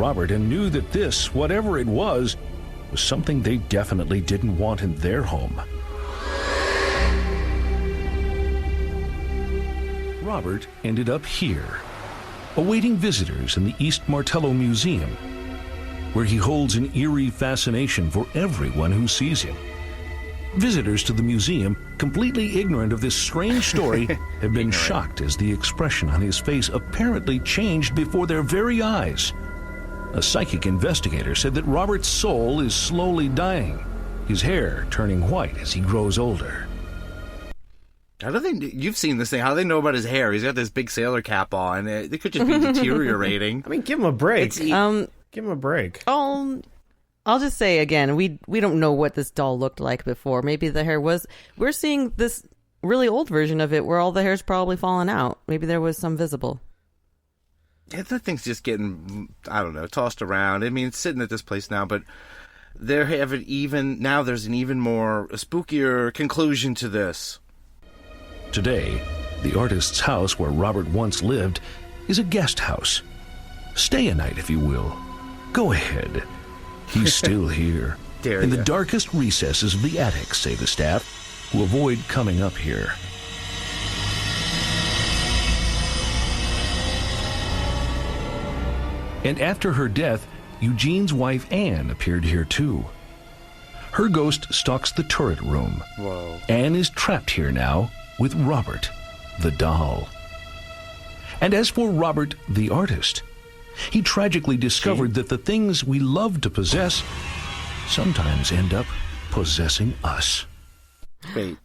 Robert and knew that this, whatever it was something they definitely didn't want in their home. Robert ended up here, awaiting visitors in the East Martello Museum, where he holds an eerie fascination for everyone who sees him. Visitors to the museum, completely ignorant of this strange story, have been shocked as the expression on his face apparently changed before their very eyes. A psychic investigator said that Robert's soul is slowly dying, his hair turning white as he grows older. How do they? You've seen this thing. How do they know about his hair? He's got this big sailor cap on. They could just be deteriorating. I mean, give him a break. Give him a break. I'll just say again, we don't know what this doll looked like before. Maybe the hair was. We're seeing this really old version of it where all the hair's probably fallen out. Maybe there was some visible. Yeah, that thing's just getting, I don't know, tossed around. I mean, it's sitting at this place now, but there's an even more spookier conclusion to this. Today, the artist's house where Robert once lived is a guest house. Stay a night, if you will. Go ahead. He's still here. In the darkest recesses of the attic, say the staff, who avoid coming up here. And after her death, Eugene's wife Anne appeared here too. Her ghost stalks the turret room. Whoa. Anne is trapped here now with Robert, the doll. And as for Robert, the artist, he tragically discovered that the things we love to possess sometimes end up possessing us. Wait,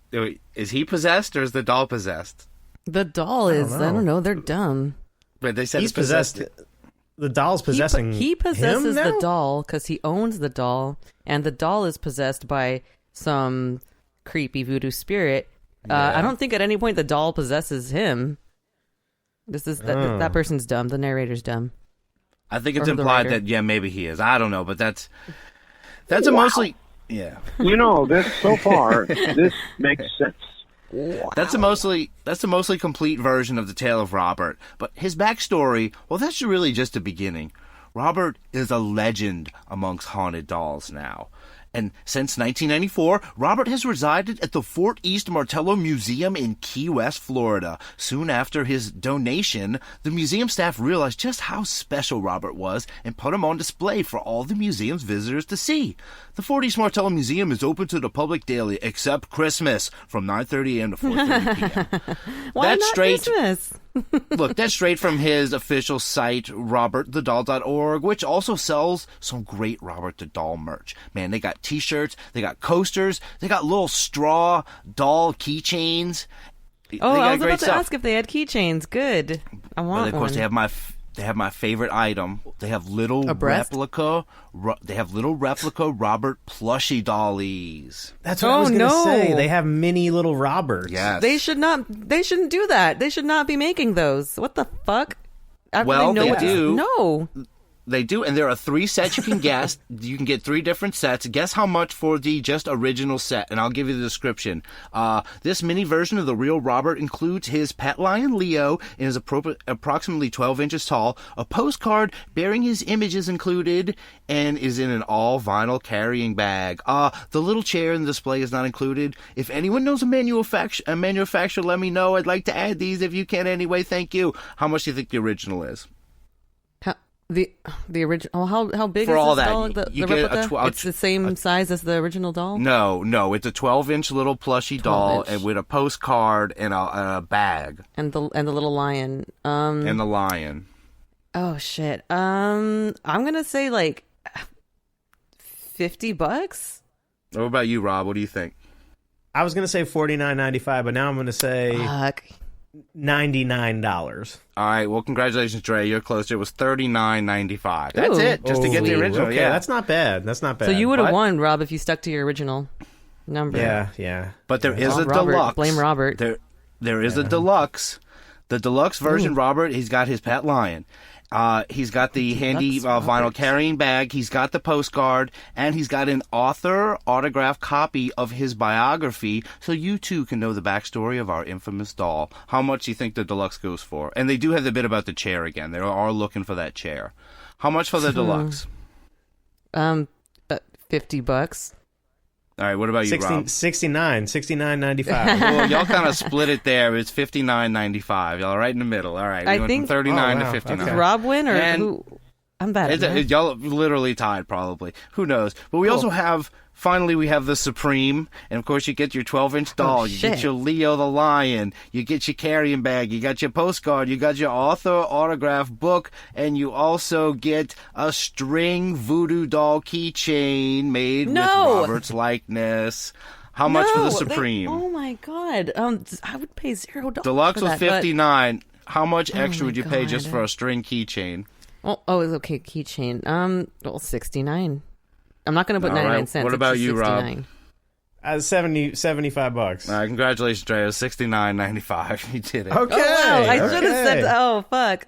is he possessed or is the doll possessed? The doll is. I don't know. They're dumb. But they said he's it's possessed. The doll's possessing he possesses him the doll because he owns the doll, and the doll is possessed by some creepy voodoo spirit. I don't think at any point the doll possesses him. That person's dumb. The narrator's dumb. I think it's implied that maybe he is. I don't know, but that's a mostly this so far this makes sense. Wow. That's a mostly complete version of the tale of Robert. But his backstory, well, that's really just the beginning. Robert is a legend amongst haunted dolls now. And since 1994, Robert has resided at the Fort East Martello Museum in Key West, Florida. Soon after his donation, the museum staff realized just how special Robert was and put him on display for all the museum's visitors to see. The Fort East Martello Museum is open to the public daily, except Christmas, from 9:30 a.m. to 4:30 p.m. Why not Christmas? Look, that's straight from his official site, robertthedoll.org, which also sells some great Robert the Doll merch. Man, they got t-shirts, they got coasters, they got little straw doll keychains. I was about to ask if they had keychains. Good. I want one. Of course, they have my favorite item. They have little replica Robert plushie dollies. That's what I was going to say. They have mini little Roberts. Yes. They shouldn't do that. They should not be making those. What the fuck? They do. No. They do, and there are 3 sets you can guess. You can get 3 different sets. Guess how much for the just original set, and I'll give you the description. This mini version of the real Robert includes his pet lion Leo and is approximately 12 inches tall. A postcard bearing his image is included and is in an all-vinyl carrying bag. The little chair in the display is not included. If anyone knows a manufacturer, let me know. I'd like to add these if you can anyway. Thank you. How much do you think the original is? The original. How big for is all this that, doll? The replica? It's the same size as the original doll. No, it's a 12-inch little plushy doll and with a postcard and a bag and the little lion. And the lion. Oh shit. I'm gonna say like $50. What about you, Rob? What do you think? I was going to say $49.95, but now I'm going to say $99. All right. Well, congratulations, Dre. You're closer. It was $39.95. That's it. Just to get the original. Okay, yeah, that's not bad. So you would have won, Rob, if you stuck to your original number. Yeah. But there is a Robert, deluxe. Blame Robert. There is a deluxe. The deluxe version, Robert. He's got his pet lion. He's got the handy vinyl carrying bag. He's got the postcard, and he's got an author autographed copy of his biography, so you too can know the backstory of our infamous doll. How much do you think the deluxe goes for? And they do have the bit about the chair again. They are looking for that chair. How much for the deluxe? $50. All right, what about you, Rob? $69.95. Well, y'all kind of split it there. It's $59.95. Y'all are right in the middle. All right, we went from 39 to 59. Okay. Did Rob win or And who? I'm bad at that. Y'all literally tied, probably. Who knows? But we also have, finally, we have the Supreme. And, of course, you get your 12-inch doll. You get your Leo the Lion. You get your carrying bag. You got your postcard. You got your author autograph book. And you also get a string voodoo doll keychain made with Robert's likeness. How much for the Supreme? Oh, my God. I would pay $0. Deluxe for was that, $59. How much extra my would you pay just God. for a string keychain? Oh, it's okay. Keychain. Well, $69. I'm not going to put All 99 right. cents. What It's about just you, Rob? $75. Congratulations, Dre. It was $69.95. You did it. Okay. Oh, wow. I should have okay. said, oh, fuck.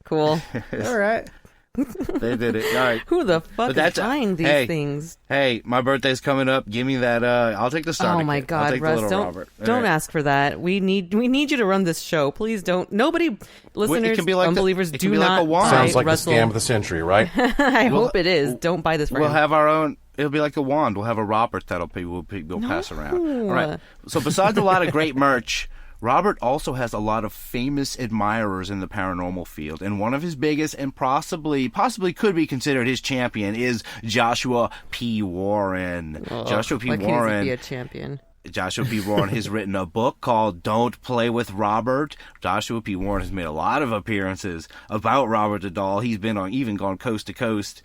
Cool. All right. They did it. All right. Who the fuck is buying these things? Hey, my birthday's coming up. Give me that. I'll take the starter Oh my kit. I'll God, take the Russ! little Don't Robert. All don't right. ask for that. We need you to run this show. Please don't. Nobody, listeners, can be like unbelievers, it can do be like not a wand. buy Sounds like Russell. the scam of the century, right? I hope it is. Don't buy this for We'll him. have our own. It'll be like a wand. We'll have a Robert that'll we'll pass around. All right. So besides a lot of great merch, Robert also has a lot of famous admirers in the paranormal field, and one of his biggest and possibly could be considered his champion is Joshua P. Warren. Joshua P. Why can't Warren. he be a champion? Joshua P. Warren has written a book called Don't Play with Robert. Joshua P. Warren has made a lot of appearances about Robert the Doll. He's been even gone coast to coast,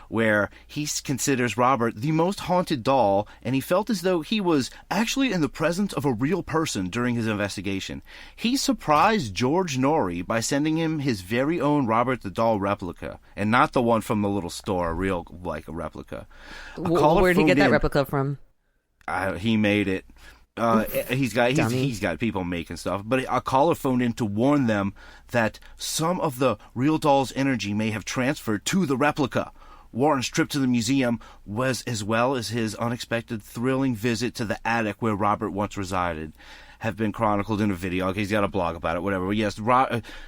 where he considers Robert the most haunted doll, and he felt as though he was actually in the presence of a real person during his investigation. He surprised George Norrie by sending him his very own Robert the Doll replica, and not the one from the little store, a real, like, a replica. Where'd he get that replica from? He made it. He's got people making stuff, but a caller phoned in to warn them that some of the real doll's energy may have transferred to the replica. Warren's trip to the museum was, as well as his unexpected, thrilling visit to the attic where Robert once resided, have been chronicled in a video. Okay, he's got a blog about it, whatever. But yes,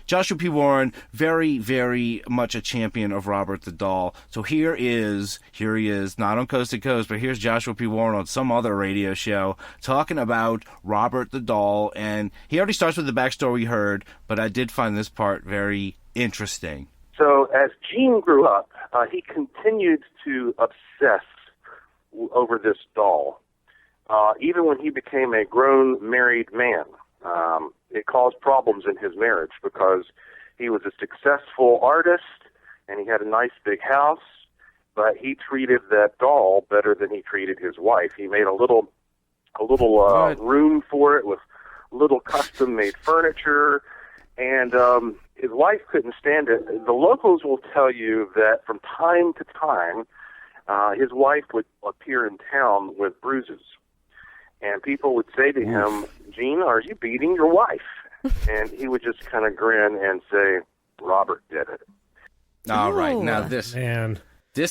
Joshua P. Warren, very, very much a champion of Robert the Doll. So here he is, not on Coast to Coast, but here's Joshua P. Warren on some other radio show talking about Robert the Doll. And he already starts with the backstory we heard, but I did find this part very interesting. So as Gene grew up, he continued to obsess over this doll. Even when he became a grown married man, it caused problems in his marriage because he was a successful artist and he had a nice big house, but he treated that doll better than he treated his wife. He made a little room for it with little custom-made furniture, and his wife couldn't stand it. The locals will tell you that from time to time, his wife would appear in town with bruises. And people would say to him, Gene, are you beating your wife? And he would just kind of grin and say, Robert did it. All right, now this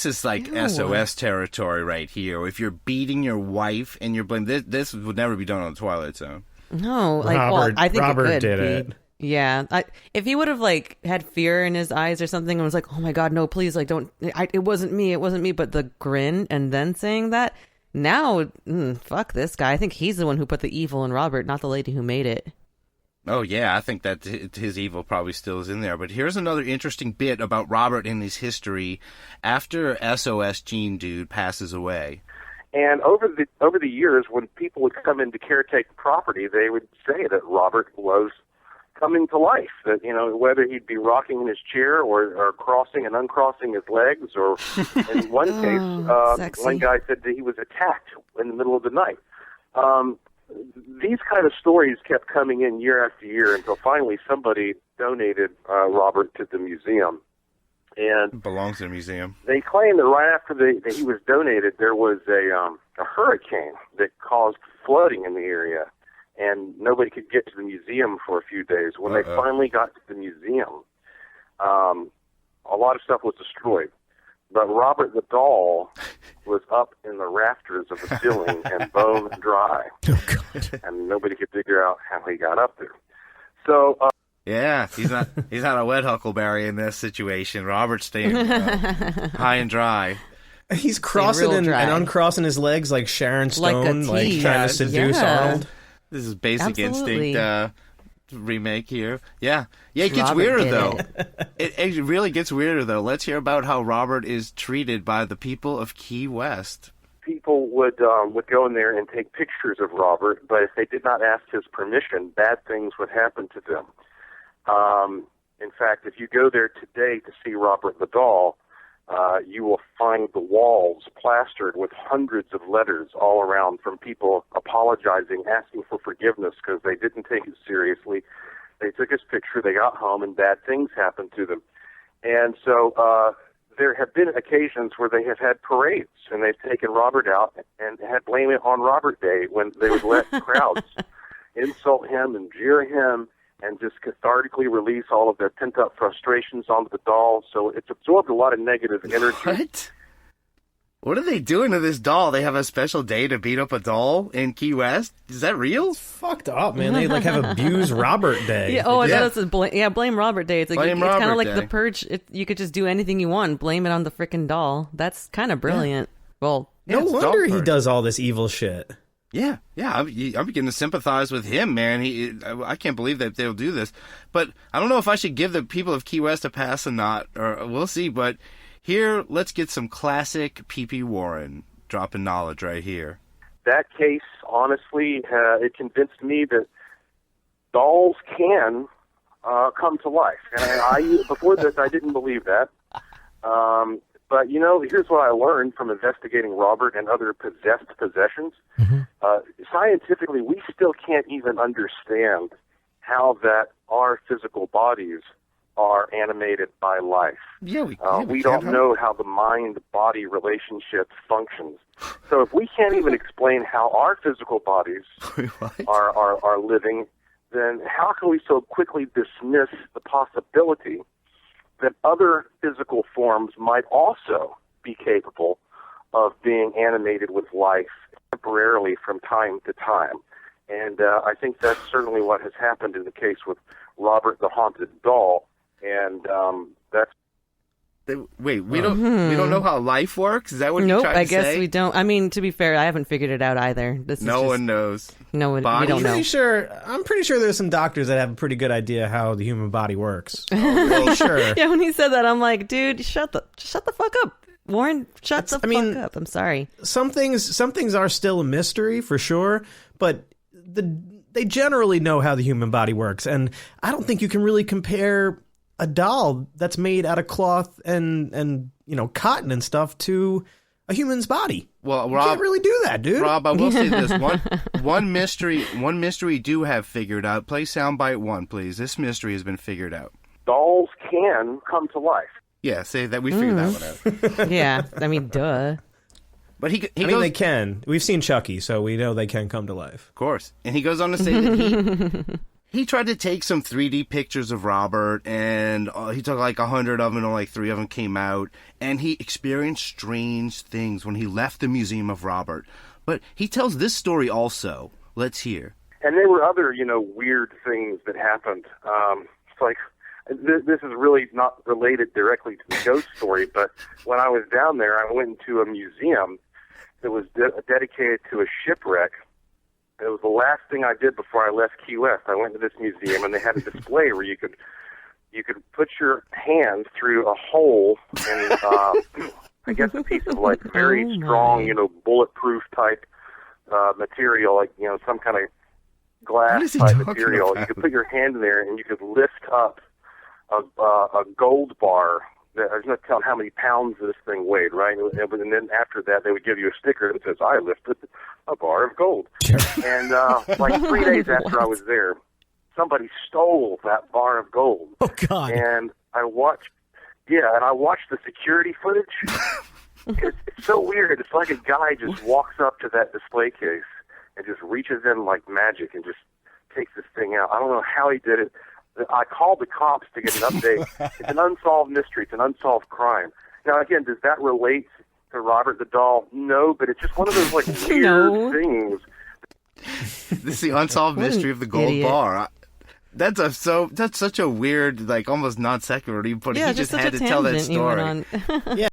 is like SOS territory right here. If you're beating your wife and you're blaming, this would never be done on the Twilight Zone. No, I think Robert it could did be. it. Yeah, if he would have had fear in his eyes or something and was like, "Oh my God, no, please, don't." It wasn't me. But the grin and then saying that. Now, fuck this guy. I think he's the one who put the evil in Robert, not the lady who made it. Oh, yeah, I think that his evil probably still is in there. But here's another interesting bit about Robert and his history after SOS Gene Dude passes away. And over the years, when people would come in to caretake property, they would say that Robert was coming to life, that, whether he'd be rocking in his chair or crossing and uncrossing his legs, or in one case, one guy said that he was attacked in the middle of the night. These kind of stories kept coming in year after year until finally somebody donated Robert to the museum. And it belongs to the museum. They claim that right after that he was donated, there was a hurricane that caused flooding in the area, and nobody could get to the museum for a few days. When they finally got to the museum, a lot of stuff was destroyed. But Robert the Doll was up in the rafters of the ceiling and bone dry. Oh, God. And nobody could figure out how he got up there. So Yeah, he's not a wet huckleberry in this situation. Robert's staying high and dry. He's crossing and uncrossing his legs like Sharon Stone, like trying to seduce Arnold. This is Basic Absolutely. Instinct remake here. Yeah, it gets Robert weirder did though. It really gets weirder though. Let's hear about how Robert is treated by the people of Key West. People would go in there and take pictures of Robert, but if they did not ask his permission, bad things would happen to them. In fact, if you go there today to see Robert the doll, you will find the walls plastered with hundreds of letters all around from people apologizing, asking for forgiveness because they didn't take it seriously. They took his picture, they got home, and bad things happened to them. And so there have been occasions where they have had parades, and they've taken Robert out and had blame it on Robert Day when they would let crowds insult him and jeer him and just cathartically release all of their pent-up frustrations onto the doll. So it's absorbed a lot of negative energy. What? What are they doing to this doll? They have a special day to beat up a doll in Key West? Is that real? It's fucked up, man. They like have Abuse Robert Day. Yeah, I thought it was blame Robert Day. It's like Blame it's kind Robert of like Day. The Purge. You could just do anything you want. Blame it on the frickin' doll. That's kind of brilliant. Well, No it's wonder doll he purge. does all this evil shit. Yeah. I'm beginning to sympathize with him, man. I can't believe that they'll do this. But I don't know if I should give the people of Key West a pass or not, or we'll see. But here, let's get some classic P.P. Warren dropping knowledge right here. That case, honestly, it convinced me that dolls can come to life. And I before this, I didn't believe that. But, here's what I learned from investigating Robert and other possessed possessions. Scientifically, we still can't even understand how that our physical bodies are animated by life. Yeah, we don't know how the mind-body relationship functions. So if we can't even explain how our physical bodies are living, then how can we so quickly dismiss the possibility that other physical forms might also be capable of being animated with life temporarily from time to time? And I think that's certainly what has happened in the case with Robert the Haunted Doll. And that's... Wait, we don't know how life works? Is that what you're nope. trying to I guess say? we don't. I mean, to be fair, I haven't figured it out either. No one knows. No one. We Bodies? don't know. I'm pretty sure there's some doctors that have a pretty good idea how the human body works. Pretty sure. Yeah, when he said that, I'm like, dude, shut the fuck up, Warren. Shut the fuck up. I'm sorry. Some things are still a mystery for sure, but they generally know how the human body works, and I don't think you can really compare a doll that's made out of cloth and cotton and stuff to a human's body. Well, You Rob, can't really do that, dude. Rob, I will say this: one mystery we do have figured out. Play soundbite 1, please. This mystery has been figured out. Dolls can come to life. Yeah, say that we figured that one out. Yeah, I mean, duh. But he I mean, goes, they can. We've seen Chucky, so we know they can come to life. of course, and he goes on to say that he tried to take some 3D pictures of Robert, and he took like 100 of them, and like 3 of them came out, and he experienced strange things when he left the Museum of Robert. But he tells this story also. Let's hear. And there were other, weird things that happened. It's like, this is really not related directly to the ghost story, but when I was down there, I went into a museum that was dedicated to a shipwreck. It was the last thing I did before I left Key West. I went to this museum, and they had a display where you could put your hand through a hole in, I guess, a piece of like very strong, bulletproof type material, like some kind of glass type material. You could put your hand in there, and you could lift up a gold bar. I was not telling how many pounds this thing weighed, right? And then after that, they would give you a sticker that says, "I lifted a bar of gold." And like 3 days after I was there, somebody stole that bar of gold. Oh God! And I watched the security footage. It's so weird. It's like a guy just walks up to that display case and just reaches in like magic and just takes this thing out. I don't know how he did it. I called the cops to get an update. It's an unsolved mystery. It's an unsolved crime. Now, again, does that relate to Robert the Doll? No, but it's just one of those like weird things. This is the unsolved mystery of the gold idiot. bar. That's such a weird, like almost non sequitur. He Yeah, just such had a to tell that tangent you went story. on. Yeah,